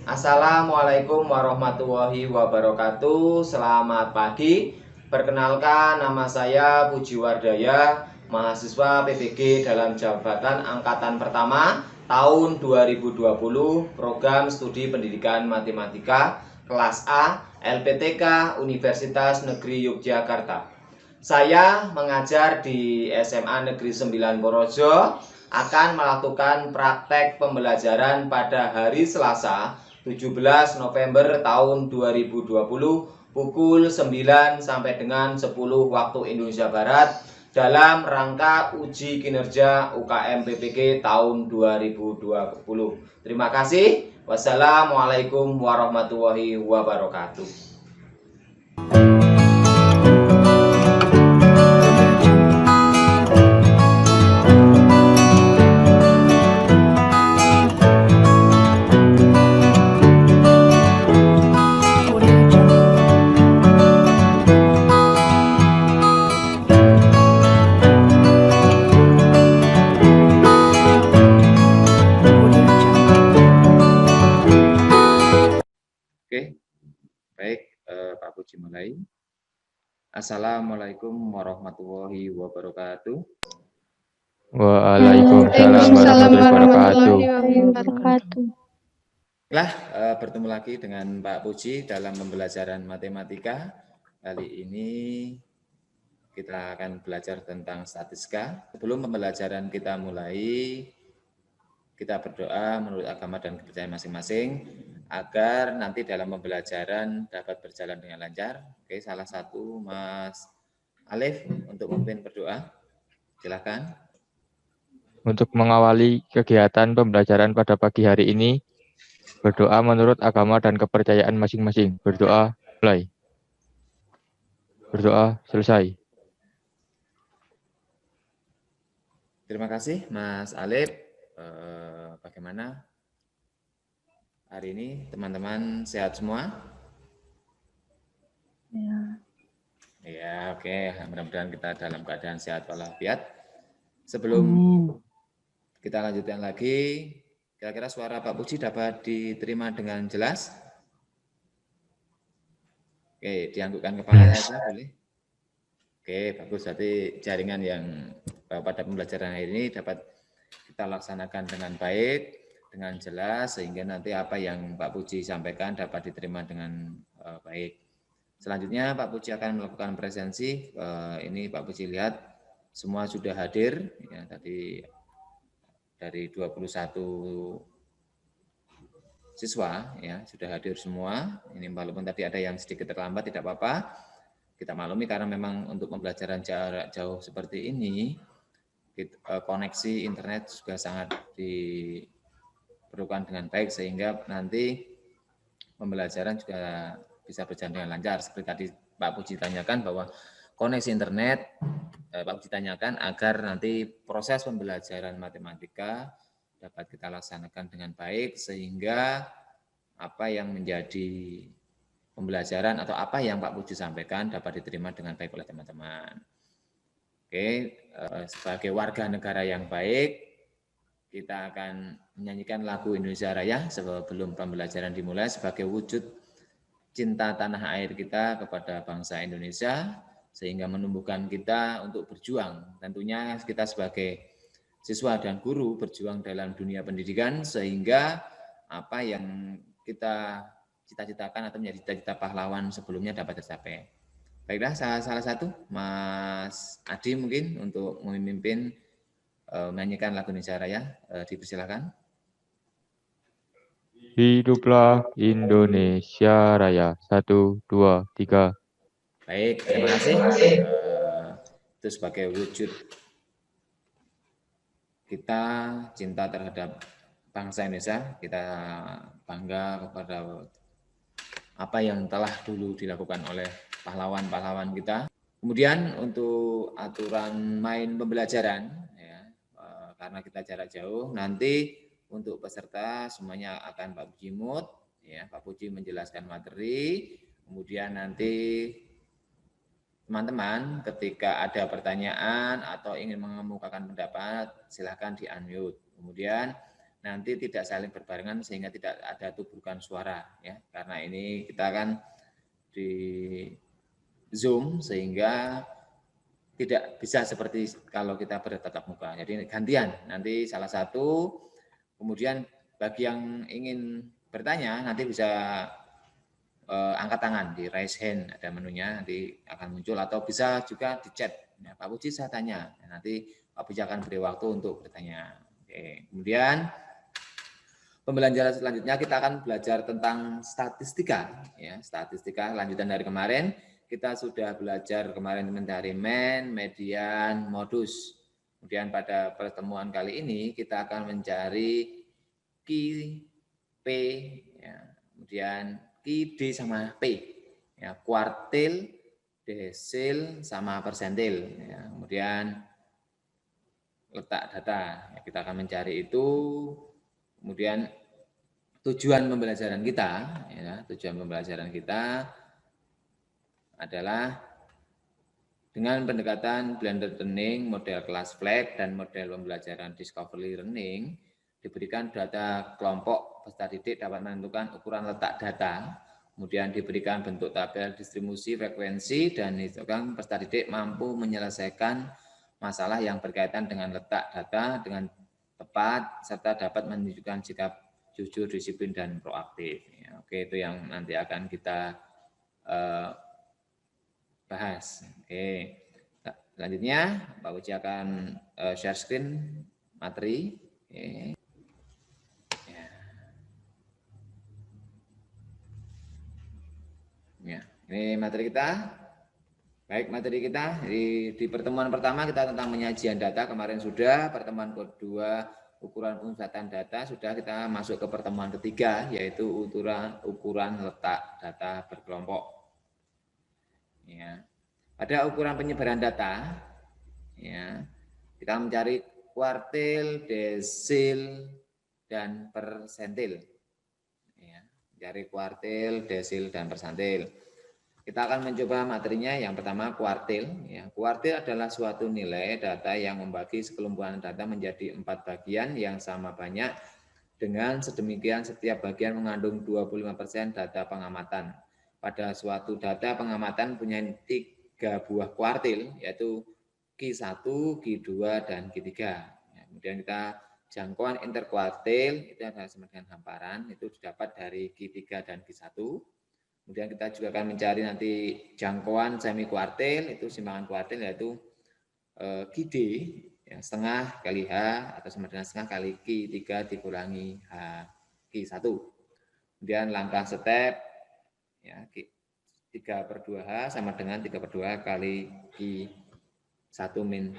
Assalamualaikum warahmatullahi wabarakatuh. Selamat pagi. Perkenalkan, nama saya Puji Wardaya, mahasiswa PPG dalam jabatan angkatan pertama tahun 2020, program studi pendidikan matematika kelas A LPTK Universitas Negeri Yogyakarta. Saya mengajar di SMA Negeri 9 Porojo, akan melakukan praktek pembelajaran pada hari Selasa 17 November tahun 2020 pukul 9 sampai dengan 10 waktu Indonesia Barat dalam rangka uji kinerja UKM PPG tahun 2020. Terima kasih. Wassalamualaikum warahmatullahi wabarakatuh. Oke, baik, Pak Puji mulai. Assalamualaikum warahmatullahi wabarakatuh. Waalaikumsalam warahmatullahi wabarakatuh. Baiklah, bertemu lagi dengan Pak Puji dalam pembelajaran matematika. Kali ini kita akan belajar tentang statistika. Sebelum pembelajaran kita mulai, kita berdoa menurut agama dan kepercayaan masing-masing agar nanti dalam pembelajaran dapat berjalan dengan lancar. Oke, salah satu Mas Alif untuk memimpin berdoa. Silakan. Untuk mengawali kegiatan pembelajaran pada pagi hari ini, berdoa menurut agama dan kepercayaan masing-masing. Berdoa mulai. Berdoa selesai. Terima kasih Mas Alif. Bagaimana hari ini teman-teman sehat semua? Ya. Ya, oke. Mudah-mudahan kita dalam keadaan sehat walafiat. Sebelum kita lanjutkan lagi, kira-kira suara Pak Puji dapat diterima dengan jelas? Oke, dianggukkan kepalanya saja boleh. Oke, bagus. Berarti jaringan yang pada pembelajaran hari ini dapat kita laksanakan dengan baik, dengan jelas, sehingga nanti apa yang Pak Puji sampaikan dapat diterima dengan baik. Selanjutnya Pak Puji akan melakukan presensi. Ini Pak Puji lihat semua sudah hadir. Ya, tadi dari 21 siswa ya sudah hadir semua. Ini walaupun tadi ada yang sedikit terlambat tidak apa-apa. Kita maklumi karena memang untuk pembelajaran jarak jauh seperti ini koneksi internet juga sangat diperlukan dengan baik sehingga nanti pembelajaran juga bisa berjalan dengan lancar. Seperti tadi Pak Puji tanyakan bahwa koneksi internet Pak Puji tanyakan agar nanti proses pembelajaran matematika dapat kita laksanakan dengan baik sehingga apa yang menjadi pembelajaran atau apa yang Pak Puji sampaikan dapat diterima dengan baik oleh teman-teman. Oke, sebagai warga negara yang baik, kita akan menyanyikan lagu Indonesia Raya sebelum pembelajaran dimulai sebagai wujud cinta tanah air kita kepada bangsa Indonesia, sehingga menumbuhkan kita untuk berjuang. Tentunya kita sebagai siswa dan guru berjuang dalam dunia pendidikan, sehingga apa yang kita cita-citakan atau menjadi cita-cita pahlawan sebelumnya dapat tercapai. Baiklah, salah satu Mas Adi mungkin untuk memimpin menyanyikan lagu Indonesia Raya, dipersilakan. Hiduplah Indonesia Raya. 1, 2, 3. Baik, terima kasih. Itu sebagai wujud kita cinta terhadap bangsa Indonesia, kita bangga kepada apa yang telah dulu dilakukan oleh pahlawan-pahlawan kita. Kemudian untuk aturan main pembelajaran, ya, karena kita jarak jauh, nanti untuk peserta semuanya akan Pak Puji mute, ya, Pak Puji menjelaskan materi, kemudian nanti teman-teman ketika ada pertanyaan atau ingin mengemukakan pendapat, silakan di-unmute. Kemudian nanti tidak saling berbarengan sehingga tidak ada tubrukan suara ya. Karena ini kita kan di Zoom sehingga tidak bisa seperti kalau kita bertatap muka. Jadi gantian, nanti salah satu, kemudian bagi yang ingin bertanya nanti bisa angkat tangan di raise hand, ada menunya nanti akan muncul, atau bisa juga di chat. Ya, Pak Puji saya tanya, nanti Pak Puji akan beri waktu untuk bertanya. Oke. Kemudian pembelajaran selanjutnya kita akan belajar tentang statistika. Ya, statistika lanjutan dari kemarin. Kita sudah belajar kemarin mencari mean, median, modus. Kemudian pada pertemuan kali ini kita akan mencari Q, P, ya. Kemudian Q, D sama P. Ya, kuartil, desil, sama persentil. Ya, kemudian letak data. Ya, kita akan mencari itu. Kemudian tujuan pembelajaran kita, ya, tujuan pembelajaran kita adalah dengan pendekatan blended learning, model kelas flag, dan model pembelajaran discovery learning, diberikan data kelompok peserta didik dapat menentukan ukuran letak data, kemudian diberikan bentuk tabel distribusi frekuensi, dan hitungan peserta didik mampu menyelesaikan masalah yang berkaitan dengan letak data dengan tepat, serta dapat menunjukkan sikap jujur, disiplin, dan proaktif. Ya, oke, itu yang nanti akan kita bahas. Oke. Selanjutnya Pak Uci akan share screen materi. Oke. Ya. Ya, ini materi kita. Baik, materi kita di pertemuan pertama kita tentang penyajian data kemarin sudah, pertemuan kedua ukuran pemusatan data sudah, kita masuk ke pertemuan ketiga yaitu ukuran letak data berkelompok. Ya. Pada ukuran penyebaran data, ya, kita mencari kuartil, desil, dan persentil. Ya, mencari kuartil, desil, dan persentil. Kita akan mencoba materinya. Yang pertama kuartil. Ya, kuartil adalah suatu nilai data yang membagi sekelumpulan data menjadi 4 bagian yang sama banyak. Dengan sedemikian setiap bagian mengandung 25% data pengamatan. Pada suatu data pengamatan punya 3 buah kuartil, yaitu Q1, Q2, dan Q3. Ya, kemudian kita jangkauan interkuartil, itu adalah sama dengan hamparan, itu didapat dari Q3 dan Q1. Kemudian kita juga akan mencari nanti jangkauan semi kuartil, itu simpangan kuartil, yaitu QD, yang setengah kali H atau sama dengan setengah kali Q3 dikurangi H Q1. Kemudian langkah step, ya, 3/2H sama dengan 3/2 kali Q1 min,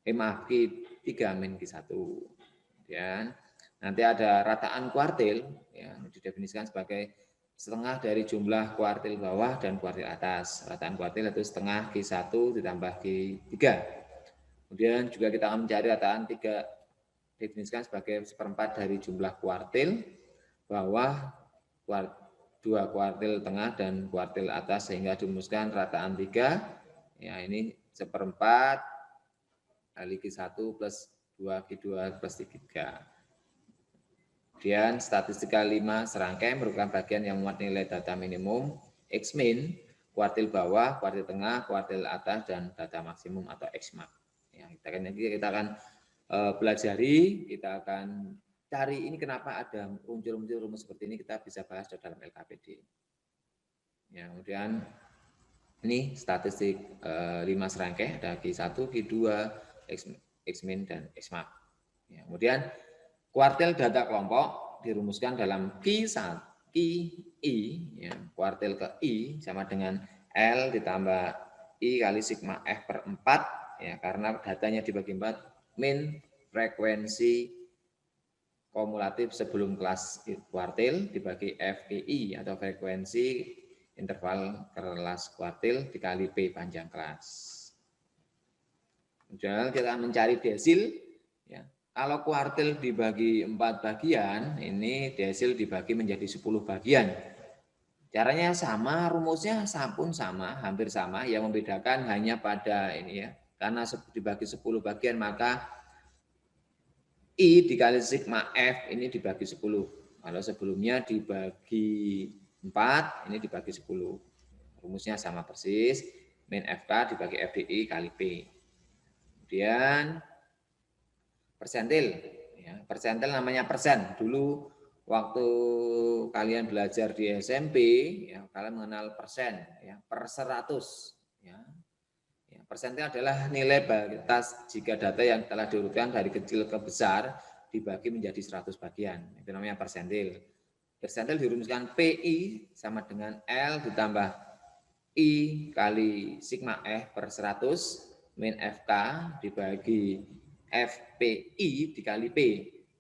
Q3 min Q1. Kemudian nanti ada rataan kuartil, yang didefinisikan sebagai setengah dari jumlah kuartil bawah dan kuartil atas. Rataan kuartil itu setengah Q1 ditambah Q3. Kemudian juga kita akan mencari rataan 3, definisikan sebagai 1/4 dari jumlah kuartil bawah, 2 kuartil tengah, dan kuartil atas, sehingga dirumuskan rataan 3. Ya, ini 1/4 kali Q1 plus 2 Q2 plus 3. Kemudian statistika 5 serangkai merupakan bagian yang memuat nilai data minimum, X-min, kuartil bawah, kuartil tengah, kuartil atas, dan data maksimum atau X-max. Ya, kita akan pelajari, kita akan cari ini kenapa ada muncul rumus seperti ini, kita bisa bahas dalam LKPD. Ya, kemudian ini statistik 5 serangkai, ada Q1, Q2, X-min, dan X-max. Ya, kemudian kuartil data kelompok dirumuskan dalam Q1, I, ya, kuartil ke I sama dengan L ditambah I kali sigma F/4, ya, karena datanya dibagi 4, min frekuensi kumulatif sebelum kelas kuartil dibagi FEI atau frekuensi interval kelas kuartil dikali P panjang kelas. Kemudian kita mencari desil, ya. Kalau kuartil dibagi 4 bagian, ini desil dibagi menjadi 10 bagian. Caranya sama, rumusnya pun sama, hampir sama. Yang membedakan hanya pada ini ya, karena dibagi 10 bagian maka I dikali sigma F ini dibagi 10. Kalau sebelumnya dibagi 4, ini dibagi 10. Rumusnya sama persis, min FK dibagi FDI kali P. Kemudian persentil. Ya, persentil namanya persen. Dulu waktu kalian belajar di SMP, ya, kalian mengenal persen, ya, per 100. Ya. Persentil adalah nilai batas jika data yang telah diurutkan dari kecil ke besar dibagi menjadi 100 bagian. Itu namanya persentil. Persentil dirumuskan PI sama dengan L ditambah I kali sigma F per 100 min FK dibagi FPI dikali P.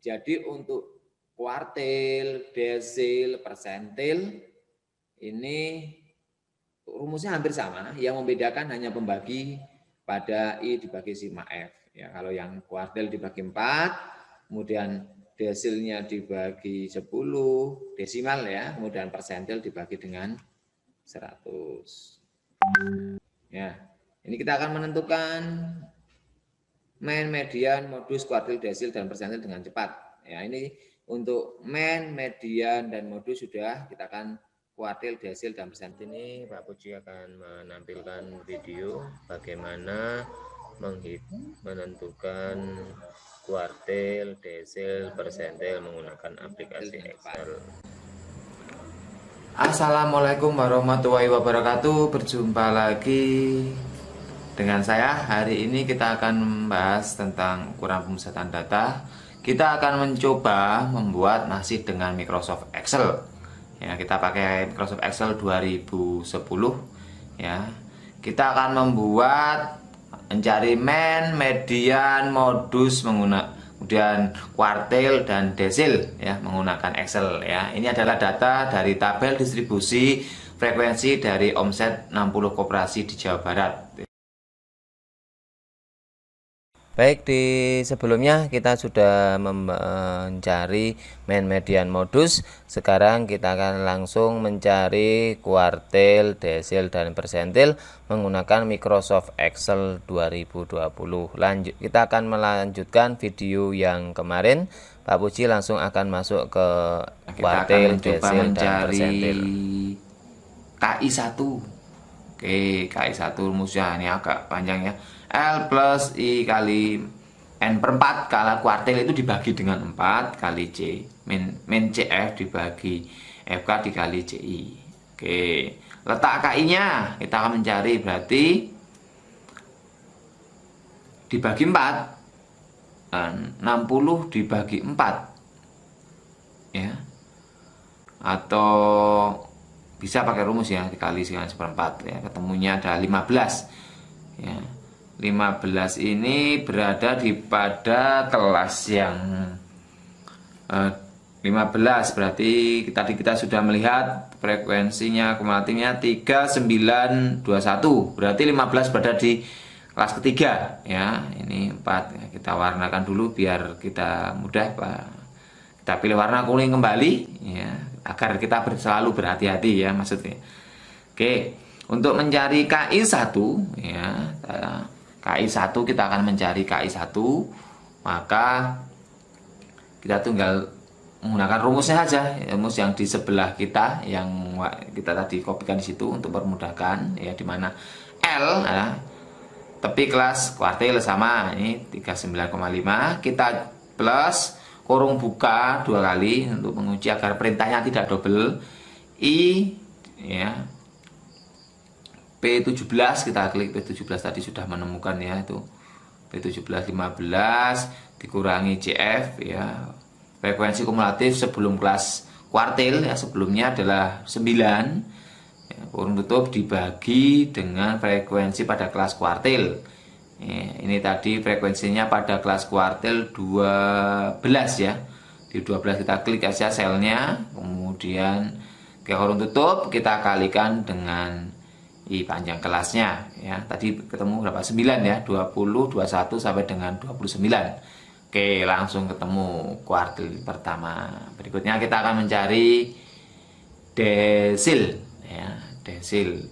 Jadi untuk kuartil, desil, persentil ini rumusnya hampir sama, yang membedakan hanya pembagi pada I dibagi sigma F. Ya, kalau yang kuartil dibagi 4, kemudian desilnya dibagi 10, desimal ya, kemudian persentil dibagi dengan 100. Ya, ini kita akan menentukan min, median, modus, kuartil, desil, dan persentil dengan cepat. Ya, ini untuk min, median, dan modus sudah, kita akan kuartil, desil, dan persentil. Ini Pak Puji akan menampilkan video bagaimana menentukan kuartil, desil, persentil menggunakan aplikasi Excel. Assalamualaikum warahmatullahi wabarakatuh. Berjumpa lagi dengan saya. Hari ini kita akan membahas tentang ukuran pemusatan data. Kita akan mencoba membuat masih dengan Microsoft Excel. Ya, kita pakai Microsoft Excel 2010 ya. Kita akan mencari min, median, modus kemudian kuartil dan desil ya menggunakan Excel ya. Ini adalah data dari tabel distribusi frekuensi dari omset 60 koperasi di Jawa Barat. Baik, di sebelumnya kita sudah mencari min, median, modus. Sekarang kita akan langsung mencari kuartil, desil, dan persentil menggunakan Microsoft Excel 2020. Kita akan melanjutkan video yang kemarin. Pak Puji langsung akan masuk ke kuartil, desil, dan persentil. KI1. Oke, KI1 rumusnya ini agak panjang ya. L plus I kali N per 4 kalau kuartil itu dibagi dengan 4 kali C min CF dibagi FK dikali CI. Oke, letak KI nya kita akan mencari, berarti dibagi 4 60 dibagi 4 ya, atau bisa pakai rumus ya, dikali dengan seperempat ya, ketemunya ada 15 ya. 15 ini berada di pada kelas yang 15, berarti tadi kita sudah melihat frekuensinya kumulatifnya 3921, berarti 15 berada di kelas ketiga ya. Ini 4 ya, kita warnakan dulu biar kita mudah Pak. Kita pilih warna kuning kembali ya, agar kita selalu berhati-hati ya maksudnya. Oke, untuk mencari KI1 ya, KI1 kita akan mencari KI1, maka kita tinggal menggunakan rumusnya saja, rumus yang di sebelah kita yang kita tadi kopikan di situ untuk memudahkan ya, di mana L ya, tepi kelas kuartil sama ini 39,5, kita plus kurung buka 2 kali untuk menguji agar perintahnya tidak double. I ya, P17 kita klik P17 tadi sudah menemukan ya, itu P17 15 dikurangi CF ya, frekuensi kumulatif sebelum kelas kuartil ya, sebelumnya adalah 9 ya, kurung tutup dibagi dengan frekuensi pada kelas kuartil ya, ini tadi frekuensinya pada kelas kuartil 12 ya, di 12 kita klik aja selnya, kemudian ke kurung tutup kita kalikan dengan I panjang kelasnya ya, tadi ketemu berapa? 9 ya, 20, 21 sampai dengan 29. Oke, langsung ketemu kuartil pertama. Berikutnya kita akan mencari desil ya, desil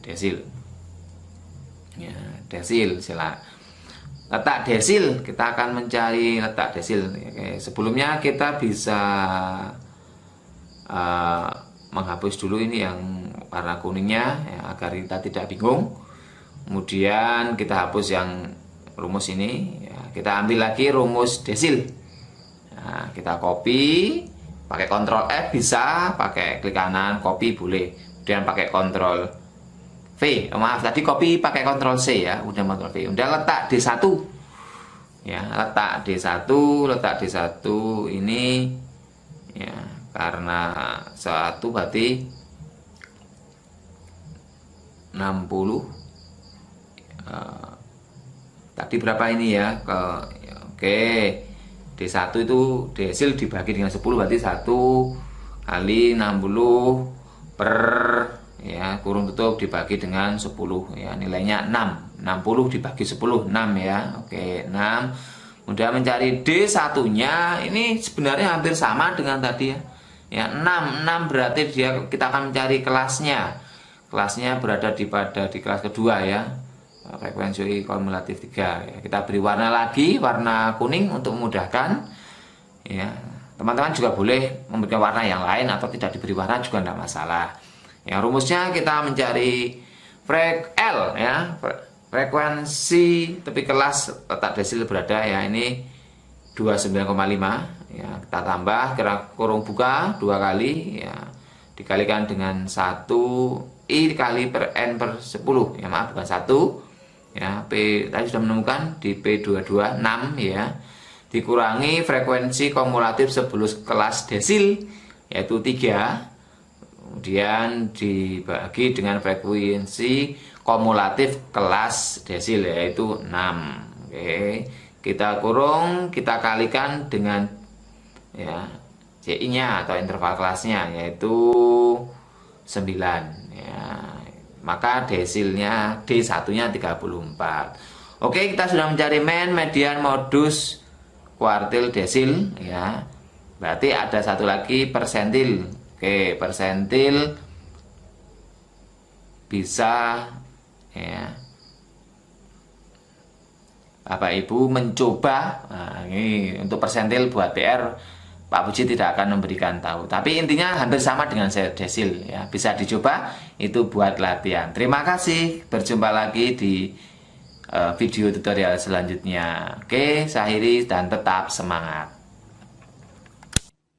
ya, desil sila letak desil, kita akan mencari letak desil. Oke, sebelumnya kita bisa menghapus dulu ini yang warna kuningnya ya, agar kita tidak bingung. Kemudian kita hapus yang rumus ini ya, kita ambil lagi rumus desil. Nah, kita copy pakai Ctrl F bisa, pakai klik kanan copy boleh, kemudian pakai Ctrl V. Maaf, tadi copy pakai Ctrl C ya, udah Ctrl V. Udah letak D1. Ya, letak D1 ini ya, karena 1 berarti 60. Tadi berapa ini ya? Oke. D1 itu desil dibagi dengan 10 berarti 1 kali 60 per ya kurung tutup dibagi dengan 10 ya, nilainya 6. 60 dibagi 10 6 ya. Oke, 6. Kemudian mencari D1-nya ini sebenarnya hampir sama dengan tadi ya. Ya, 6 berarti kita akan mencari kelasnya. Kelasnya berada di kelas kedua ya. Frekuensi kumulatif 3 ya. Kita beri warna lagi, warna kuning untuk memudahkan ya. Teman-teman juga boleh memberikan warna yang lain atau tidak diberi warna juga tidak masalah ya. Rumusnya kita mencari L ya, frekuensi tepi kelas letak desil berada ya, ini 29,5 ya. Kita tambah kurung buka 2 kali ya, dikalikan dengan 1 I kali per N per 10 ya, maaf bukan 1 ya, P tadi sudah menemukan di P22 6 ya, dikurangi frekuensi kumulatif 10 kelas desil yaitu 3, kemudian dibagi dengan frekuensi kumulatif kelas desil yaitu 6. Oke, kita kurung, kita kalikan dengan ya CI-nya atau interval kelasnya yaitu 9 ya. Maka desilnya D1-nya 34. Oke, kita sudah mencari mean, median, modus, kuartil, desil ya. Berarti ada satu lagi persentil. Oke, persentil bisa ya Bapak Ibu mencoba. Nah, ini untuk persentil buat PR Pak Puji tidak akan memberikan tahu, tapi intinya hampir sama dengan desil ya, bisa dicoba itu buat latihan. Terima kasih, berjumpa lagi di video tutorial selanjutnya. Oke, saya akhiri dan tetap semangat.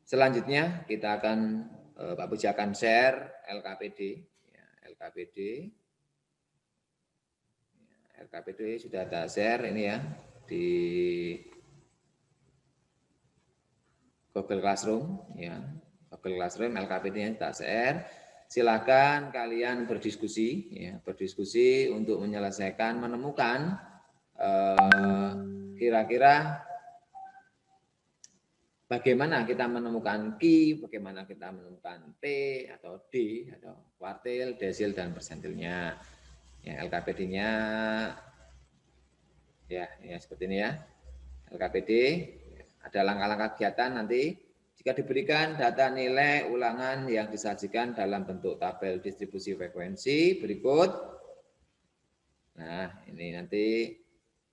Selanjutnya kita akan Pak Puji akan share LKPD ya, LKPD sudah tak share ini ya di Google Classroom ya, Google Classroom LKPD-nya kita share. Silakan kalian berdiskusi ya, berdiskusi untuk menyelesaikan, menemukan kira-kira bagaimana kita menemukan Q, bagaimana kita menemukan P atau D atau kuartil, desil dan persentilnya. Ya, LKPD-nya ya seperti ini ya. LKPD ada langkah-langkah kegiatan nanti jika diberikan data nilai ulangan yang disajikan dalam bentuk tabel distribusi frekuensi berikut. Nah, ini nanti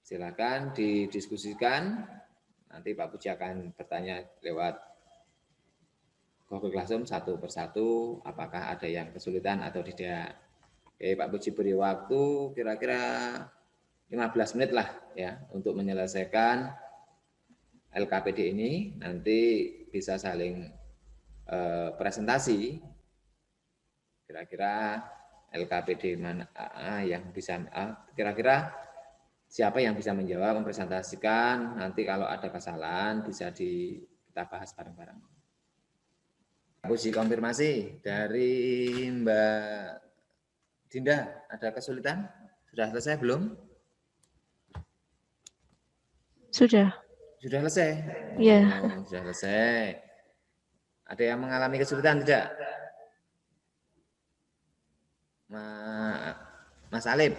silakan didiskusikan. Nanti Pak Puji akan bertanya lewat Google Classroom satu persatu apakah ada yang kesulitan atau tidak. Oke, Pak Puji beri waktu kira-kira 15 menit lah ya untuk menyelesaikan LKPD ini, nanti bisa saling presentasi kira-kira LKPD mana yang bisa kira-kira siapa yang bisa menjawab, mempresentasikan. Nanti kalau ada kesalahan bisa kita bahas bareng-bareng. Puji konfirmasi dari Mbak Dinda, ada kesulitan? Sudah selesai belum? Sudah. Sudah selesai? Iya. Oh, sudah selesai. Ada yang mengalami kesulitan tidak? Mas Alif,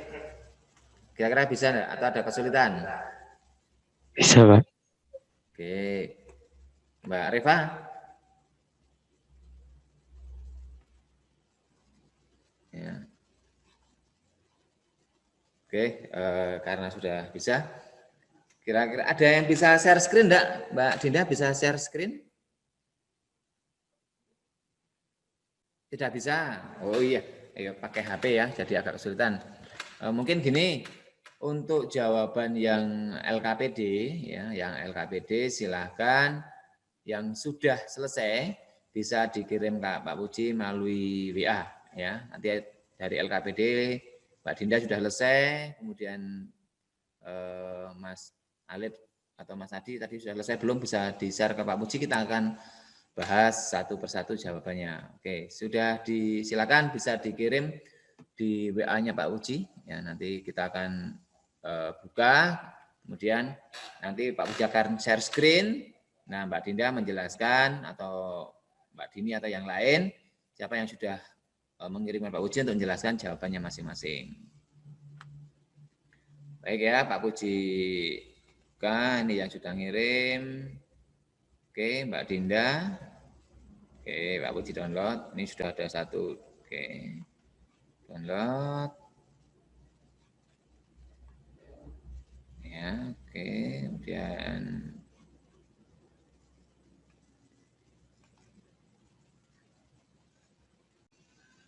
kira-kira bisa enggak? Atau ada kesulitan? Bisa, Pak. Oke. Mbak Reva? Ya. Oke, karena sudah bisa, Kira-kira ada yang bisa share screen enggak? Mbak Dinda bisa share screen? Tidak bisa. Oh iya, ayo pakai HP ya, jadi agak kesulitan. Mungkin gini, untuk jawaban yang LKPD ya, yang LKPD silahkan yang sudah selesai bisa dikirim ke Pak Puji melalui WA ya. Nanti dari LKPD Mbak Dinda sudah selesai, kemudian Mas Alif atau Mas Adi tadi sudah selesai belum, bisa di-share ke Pak Puji, kita akan bahas satu persatu jawabannya. Oke, sudah disilakan bisa dikirim di WA-nya Pak Uji. Ya, nanti kita akan buka. Kemudian nanti Pak Uji akan share screen. Nah, Mbak Dinda menjelaskan atau Mbak Dini atau yang lain siapa yang sudah mengirimkan Pak Uji untuk menjelaskan jawabannya masing-masing. Baik ya, Pak Puji. Buka, ini yang sudah ngirim. Oke, Mbak Dinda. Oke, Pak Puji download. Ini sudah ada satu. Oke, download. Ya, oke. Kemudian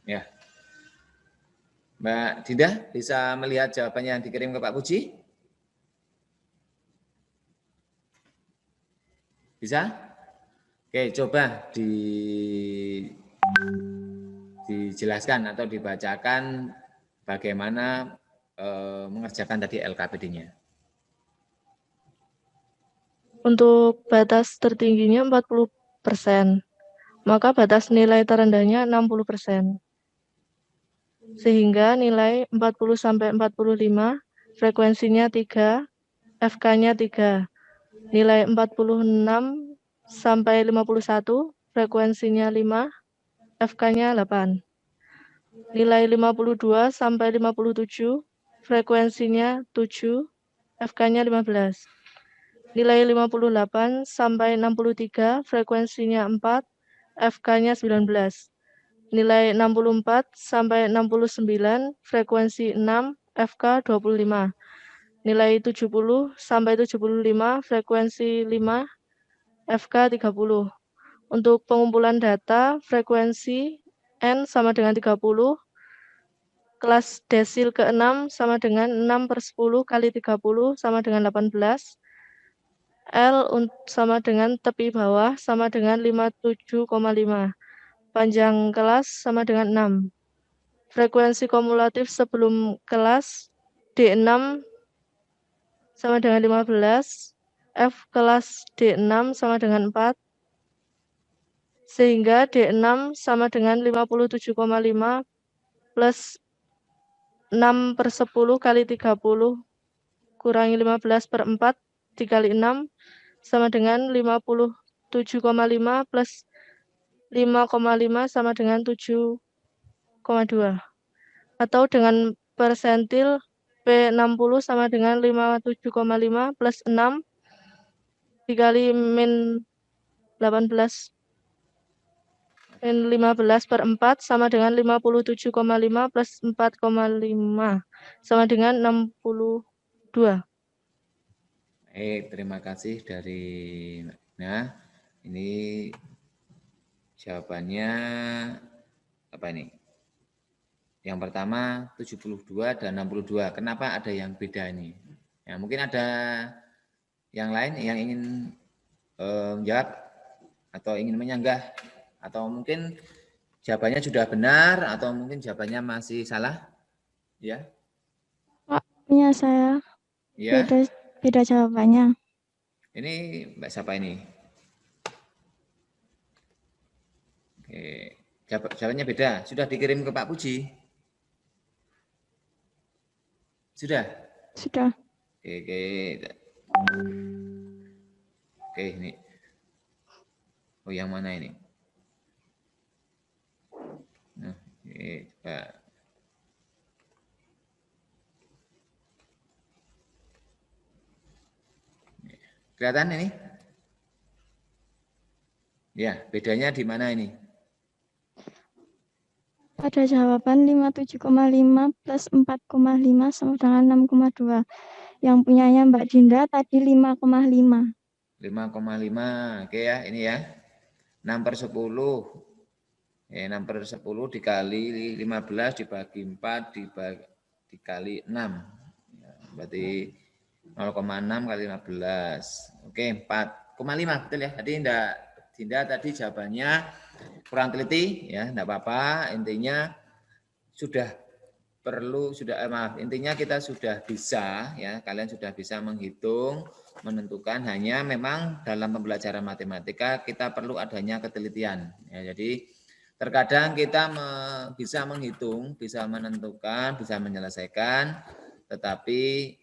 ya, Mbak Dinda bisa melihat jawabannya yang dikirim ke Pak Puji? Bisa? Oke, coba dijelaskan atau dibacakan bagaimana mengerjakan tadi LKPD-nya. Untuk batas tertingginya 40%, maka batas nilai terendahnya 60%. Sehingga nilai 40-45 frekuensinya 3, FK-nya 3. Nilai 46 sampai 51 frekuensinya 5, FK-nya 8. Nilai 52 sampai 57 frekuensinya 7, FK-nya 15. Nilai 58 sampai 63 frekuensinya 4, FK-nya 19. Nilai 64 sampai 69 frekuensi 6, FK 25. Nilai 70 sampai 75 frekuensi 5, FK 30. Untuk pengumpulan data frekuensi N sama dengan 30, kelas desil ke-6 sama dengan 6/10 kali 30 sama dengan 18, L sama dengan tepi bawah sama dengan 57,5. Panjang kelas sama dengan 6. Frekuensi kumulatif sebelum kelas D6 sama dengan 15. F kelas D6 sama dengan 4. Sehingga D6 sama dengan 57,5 plus 6/10 kali 30 kurangi 15/4 dikali 6 sama dengan 57,5 plus 5,5 sama dengan 7,2. Atau dengan persentil P60 sama dengan 57,5 plus 6 dikali min 18 min 15/4 sama dengan 57,5 plus 4,5 sama dengan 62. Baik, terima kasih dari Nah, ini jawabannya apa ini? Yang pertama 72 dan 62. Kenapa ada yang beda ini? Ya, mungkin ada yang lain yang ingin menjawab atau ingin menyanggah, atau mungkin jawabannya sudah benar atau mungkin jawabannya masih salah? Ya. Pak, punya saya. Ya. Beda jawabannya. Ini Mbak siapa ini? Oke, jawabannya beda. Sudah dikirim ke Pak Puji? Sudah? Sudah. Oke, ini. Oh, yang mana ini? Nah, coba. Kelihatan ini? Ya, bedanya di mana ini? Pada jawaban 57,5 plus 4,5 sama dengan 6,2. Yang punyanya Mbak Dinda tadi 5,5. 5,5. Oke ya, ini ya. 6/10. Ya, 6/10 dikali 15 dibagi 4 dikali 6. Ya, berarti 0,6 kali 15. Oke, 4,5 betul ya. Tadi Dinda tadi jawabannya kurang teliti ya, enggak apa-apa. Intinya intinya kita sudah bisa ya, kalian sudah bisa menghitung, menentukan, hanya memang dalam pembelajaran matematika kita perlu adanya ketelitian ya. Jadi terkadang kita bisa menghitung, bisa menentukan, bisa menyelesaikan, tetapi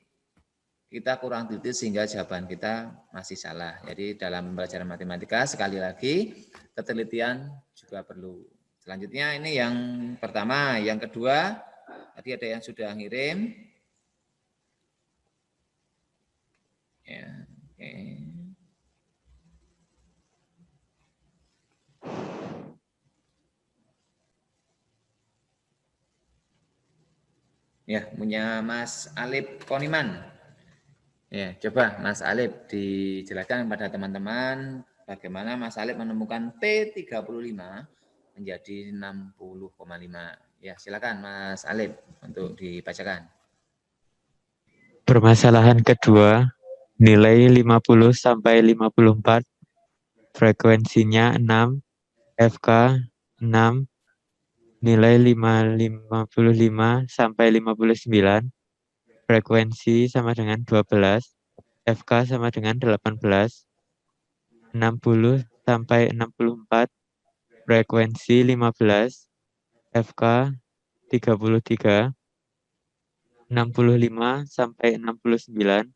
kita kurang teliti sehingga jawaban kita masih salah. Jadi dalam pembelajaran matematika sekali lagi ketelitian juga perlu. Selanjutnya ini yang pertama, yang kedua tadi ada yang sudah ngirim. Ya, oke. Ya, punya Mas Alip Koniman. Ya, coba Mas Alip dijelaskan pada teman-teman bagaimana Mas Alip menemukan P35 menjadi 60,5. Ya, silakan Mas Alip untuk dibacakan. Permasalahan kedua, nilai 50 sampai 54, frekuensinya 6, FK 6, nilai 55 sampai 59, frekuensi sama dengan 12, FK sama dengan 18, 60 sampai 64, frekuensi 15, FK 33, 65 sampai 69,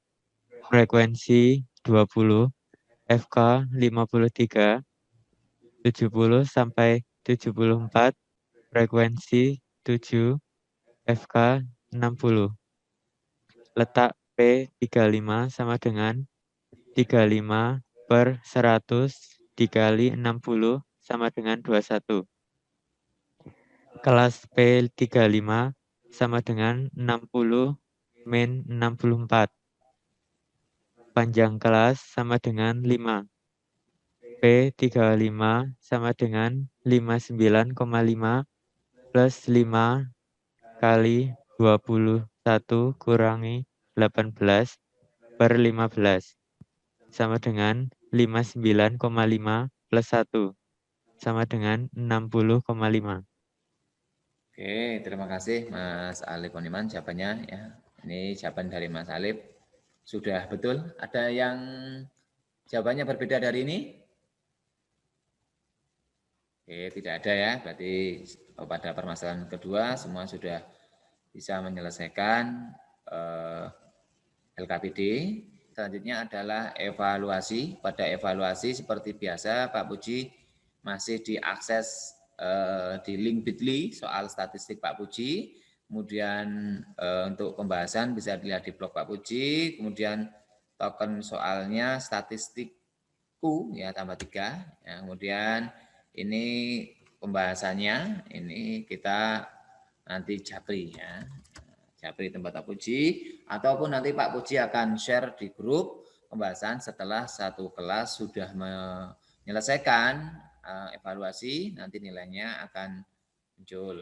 frekuensi 20, FK 53, 70 sampai 74, frekuensi 7, FK 60. Letak P35 sama dengan 35/100 dikali 60 sama dengan 21. Kelas P35 sama dengan 60 min 64. Panjang kelas sama dengan 5. P35 sama dengan 59,5 plus 5 kali 21 kurangi 18/15 sama dengan 59,5 plus 1 sama dengan 60,5. Oke, terima kasih Mas Alip Koniman jawabannya ya. Ini jawaban dari Mas Alip. Sudah betul? Ada yang jawabannya berbeda dari ini? Oke, tidak ada ya. Berarti pada permasalahan kedua semua sudah bisa menyelesaikan LKPD. Selanjutnya adalah evaluasi. Pada evaluasi seperti biasa Pak Puji masih diakses di link bit.ly soal statistik Pak Puji. Kemudian untuk pembahasan bisa dilihat di blog Pak Puji. Kemudian token soalnya statistikku ya tambah 3. Ya, kemudian ini pembahasannya ini kita nanti japri ya. Japri tempat Pak Puji, ataupun nanti Pak Puji akan share di grup pembahasan setelah satu kelas sudah menyelesaikan evaluasi, nanti nilainya akan muncul.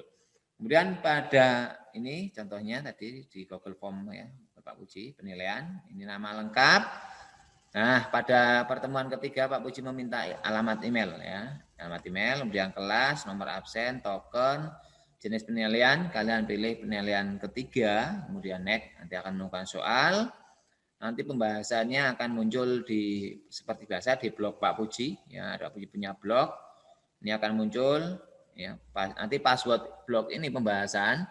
Kemudian pada ini contohnya tadi di Google Form ya Pak Puji penilaian, ini nama lengkap. Nah pada pertemuan ketiga Pak Puji meminta alamat email ya, alamat email, kemudian kelas, nomor absen, token, jenis penilaian, kalian pilih penilaian ketiga, kemudian next, nanti akan menemukan soal. Nanti pembahasannya akan muncul seperti biasa di blog Pak Puji, ya ada Puji punya blog, ini akan muncul, ya nanti password blog ini pembahasan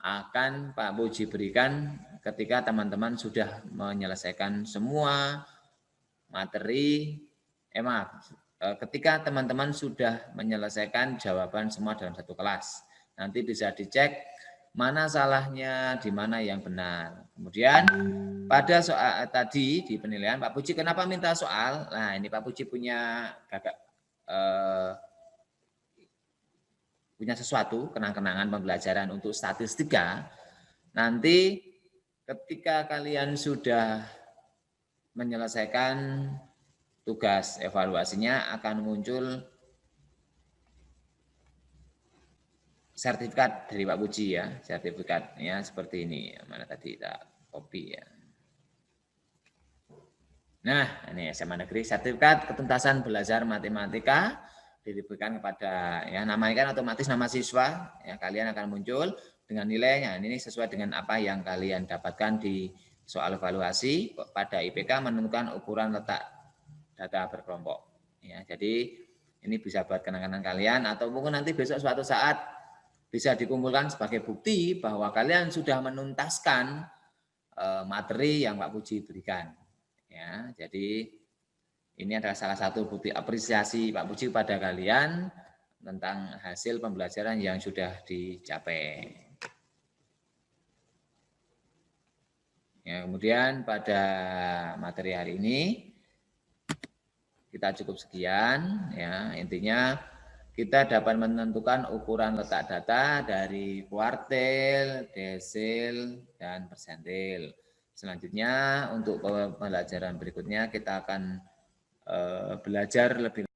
akan Pak Puji berikan ketika teman-teman sudah menyelesaikan semua materi, ketika teman-teman sudah menyelesaikan jawaban semua dalam satu kelas. Nanti bisa dicek mana salahnya, di mana yang benar. Kemudian pada soal tadi di penilaian Pak Puji kenapa minta soal? Nah ini Pak Puji punya sesuatu kenang-kenangan pembelajaran untuk statistika. Nanti ketika kalian sudah menyelesaikan tugas evaluasinya akan muncul sertifikat dari Pak Puji ya, sertifikatnya seperti ini. Mana tadi kita copy ya. Nah, ini SMA Negeri sertifikat ketuntasan belajar matematika diberikan kepada ya, namanya kan otomatis nama siswa ya, kalian akan muncul dengan nilainya. Ini sesuai dengan apa yang kalian dapatkan di soal evaluasi. Pada IPK menentukan ukuran letak data berkelompok ya. Jadi ini bisa buat kenang-kenangan kalian atau mungkin nanti besok suatu saat bisa dikumpulkan sebagai bukti bahwa kalian sudah menuntaskan materi yang Pak Puji berikan ya. Jadi ini adalah salah satu bukti apresiasi Pak Puji kepada kalian tentang hasil pembelajaran yang sudah dicapai. Ya, kemudian pada materi hari ini kita cukup sekian ya. Intinya kita dapat menentukan ukuran letak data dari kuartil, desil, dan persentil. Selanjutnya untuk pembelajaran berikutnya kita akan belajar lebih.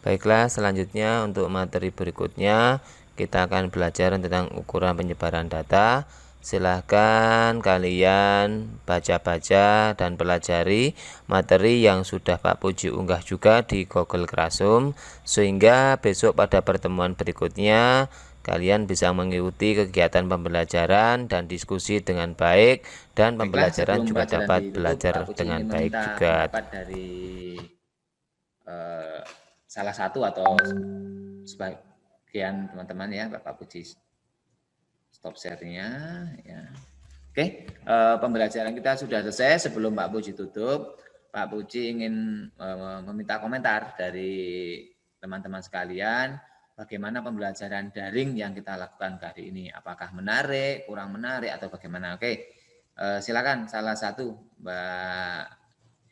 Baiklah, selanjutnya untuk materi berikutnya kita akan belajar tentang ukuran penyebaran data. Silahkan kalian baca-baca dan pelajari materi yang sudah Pak Puji unggah juga di Google Classroom, sehingga besok pada pertemuan berikutnya kalian bisa mengikuti kegiatan pembelajaran dan diskusi dengan baik, dan pembelajaran juga dapat belajar dengan baik juga. Dari salah satu atau sebagian teman-teman ya, Pak Puji stop share-nya ya. Oke, pembelajaran kita sudah selesai. Sebelum Pak Puji tutup, Pak Puji ingin meminta komentar dari teman-teman sekalian, bagaimana pembelajaran daring yang kita lakukan hari ini? Apakah menarik, kurang menarik, atau bagaimana? Oke, silakan salah satu, Mbak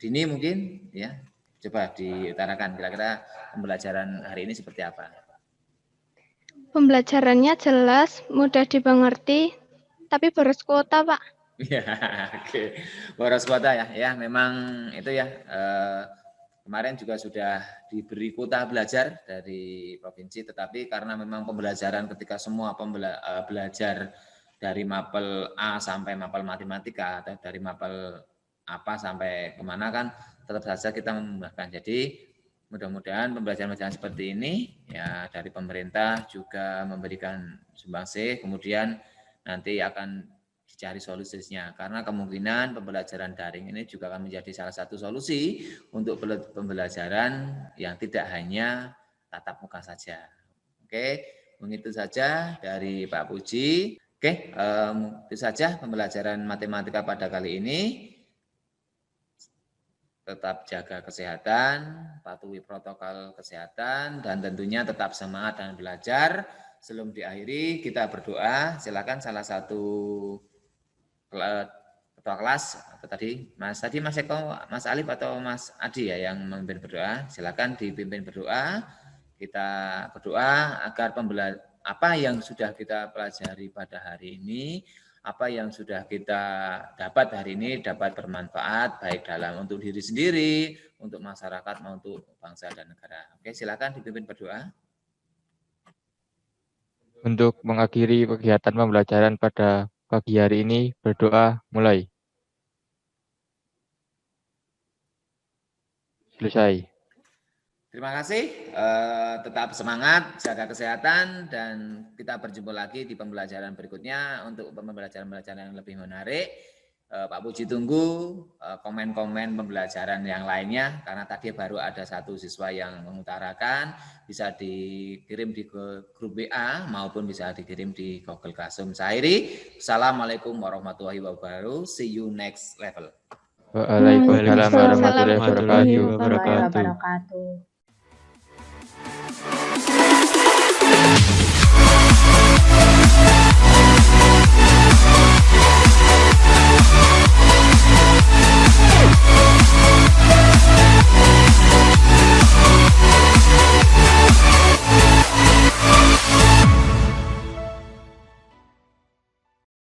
Dini mungkin ya, coba diutarakan kira-kira pembelajaran hari ini seperti apa? Pembelajarannya jelas, mudah dimengerti, tapi boros kuota, Pak. Ya, oke. Boros kuota ya. Ya, memang itu ya. Kemarin juga sudah diberi kuota belajar dari provinsi, tetapi karena memang pembelajaran ketika semua belajar dari mapel A sampai mapel matematika atau dari mapel apa sampai kemana kan tetap saja kita memudahkan. Jadi mudah-mudahan pembelajaran-pembelajaran seperti ini ya dari pemerintah juga memberikan sumbangsih, kemudian nanti akan dicari solusinya, karena kemungkinan pembelajaran daring ini juga akan menjadi salah satu solusi untuk pembelajaran yang tidak hanya tatap muka saja. Oke, begitu saja dari Pak Puji. Oke, itu saja pembelajaran matematika pada kali ini. Tetap jaga kesehatan, patuhi protokol kesehatan, dan tentunya tetap semangat dan belajar. Sebelum diakhiri, kita berdoa. Silakan salah satu ketua kelas atau tadi Mas Eko, Mas Alif atau Mas Adi ya yang memimpin berdoa. Silakan dipimpin berdoa. Kita berdoa agar apa yang sudah kita pelajari pada hari ini, apa yang sudah kita dapat hari ini dapat bermanfaat baik dalam untuk diri sendiri, untuk masyarakat, maupun untuk bangsa dan negara. Oke, silakan dipimpin berdoa. Untuk mengakhiri kegiatan pembelajaran pada pagi hari ini, berdoa mulai. Selesai. Terima kasih, tetap semangat, jaga kesehatan, dan kita berjumpa lagi di pembelajaran berikutnya untuk pembelajaran-pembelajaran yang lebih menarik. Pak Puji tunggu komen-komen pembelajaran yang lainnya, karena tadi baru ada satu siswa yang mengutarakan, bisa dikirim di grup WA maupun bisa dikirim di Google Classroom. Saya akhiri, Assalamualaikum warahmatullahi wabarakatuh, see you next level. Waalaikumsalam warahmatullahi wabarakatuh.